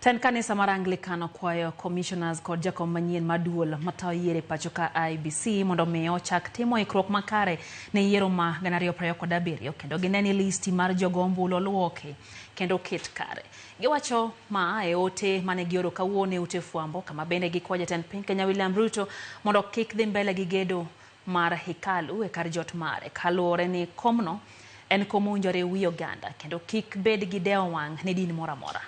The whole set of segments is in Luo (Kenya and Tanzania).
Ten kanisa mar Anglikano kwayo commissioners kod jakom manyien maduol matayo yiero pacho ka IEBC mondo miyo chak timo ikruok makare ne yiero ma 2027 kendo gineni listi mar jogo ombulu oluoki kendo ket kare. Giwacho ma e ote mane gioro kawuono e ute fwambo kama bende gikwayo jatend piny Kenya William Ruto mondo kik dhi mbele gi gedo mar hekalu e kar jot mare kaluwore ni komno en komo owinjore wi oganda kendo kik bed gi dewo wang' ne din moro amora.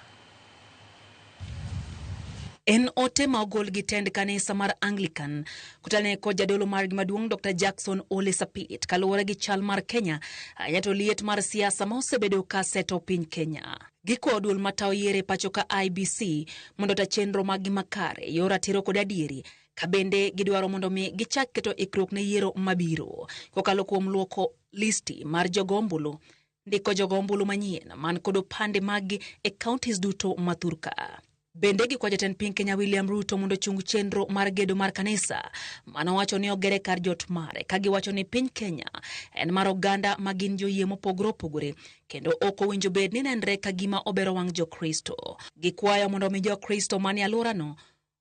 En ote ma ogol gi tend kanisa mar Anglican kutane kod jadolo margi maduong' Dr. Jackson Ole Sapit kaluwore gi chal mar Kenya ayato liet mar siasa ma osebedo ka seto piny Kenya. Gikwayo duol matayo yiero pacho ka IEBC mondo ta chenro mag makare yor ratiro kod adieri ka bende gidwaro mondo mi gichak keto ikruok ne yiero mabiro kokalo kuom luoko listi mar jogo ombulu, ndiko jogo ombulu manyien man kod opande mag e counties duto mathurka. Bende gikwayo jatend piny Kenya William Ruto mondo chung chenro mar gedo mar kanisa mano wacho ni ogere kar jot mare ka giwacho ni piny Kenya en mar oganda ma gin joyie mopogore opogore kendo ok owinjo bed ni nenre ka gima obero wang' jokristo. Gikwayo mondo mi jokristo manie alworano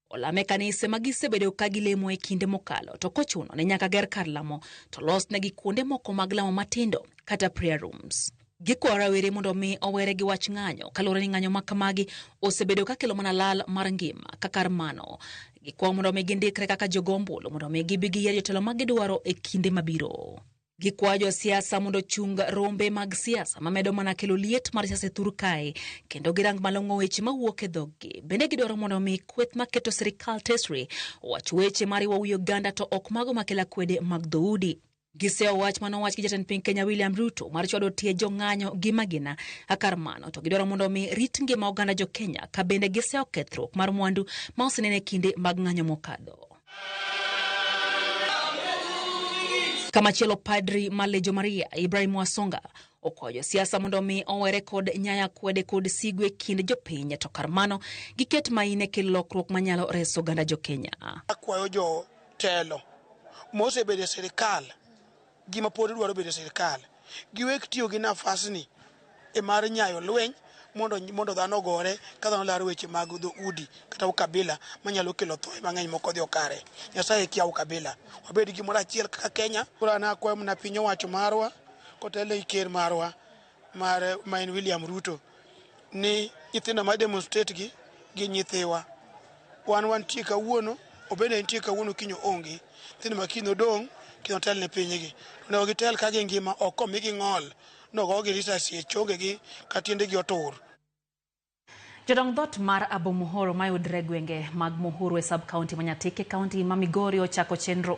olame kanise ma gisebedo ka gilemo e kinde mokalo to kochuno ne nyaka ger kar lamo to los negi kuonde moko mag lamo matindo kata prayer rooms. Gikwayo rawere mondo mi owere gi wach ng'anyo kaluwore ni ng'anyo ma kamagi osebedo ka kelo mana lal mar ngima kakar mano. Gikwayo mondo mi gindikre kaka jogo ombulu mondo mi gibi giyier jotelo ma gidwaro e kinde mabiro. Gikwayo josiasa mondo chung rombe mag siasa mamedo mana kelo liet mar siasa e thur kae kendo girang malong'o weche mawuok e dhoggi. Bende gidwaro mondo mi kweth maketo sirikal tesre wach weche mariwo wi oganda to ok mago makela kwede mag dhoudi. Giseo wach manowach gi jatend piny Kenya William Ruto mar chwado tie jong'anyo gi magina akar mano to gidwaro mondo mi rit ngima oganda jo Kenya ka bende giseo kethruok mar mwandu ma osenene kinde mag ng'anyo mokadho. Kamachielo padri Malejo Maria Ibrahim Wasonga okwayo siasa mondo mi owere kod nyaya kwede kod sigwe kind jopiny to kar mano giket maine kel lokruok manyalo reso oganda jo Kenya. Akwayo jo telo mose bede sirikal gima pod dwaro bedo sirikal giwek tiyo gi nafasni e mar nyayo lweny mondo dhano gore ka dhano laro weche mag udi kata ukabila manyalo kelo thoe mang'eny moko dhi okare. Nyasaye kia ukabila wabed gi moro achiel kaka Kenya. Urana akwayo mna piny owacho marwa kotelo iker marwa mar main William Ruto ni nyithindo ma demonstrate gi nyithiwa wantie kawuono obede nitie kawuono kinyo onge nyithindo ma kino dong' kino tel ne pinygi ne gitel ka gi ngima oko migi ng'ol no go gi risasi e chongegi ka tiendegi otur. Jodong dhot mar Abo Muhoro mayudre gwenge mag Muhuru e sub county Manyatike county ma Migori ochako chenro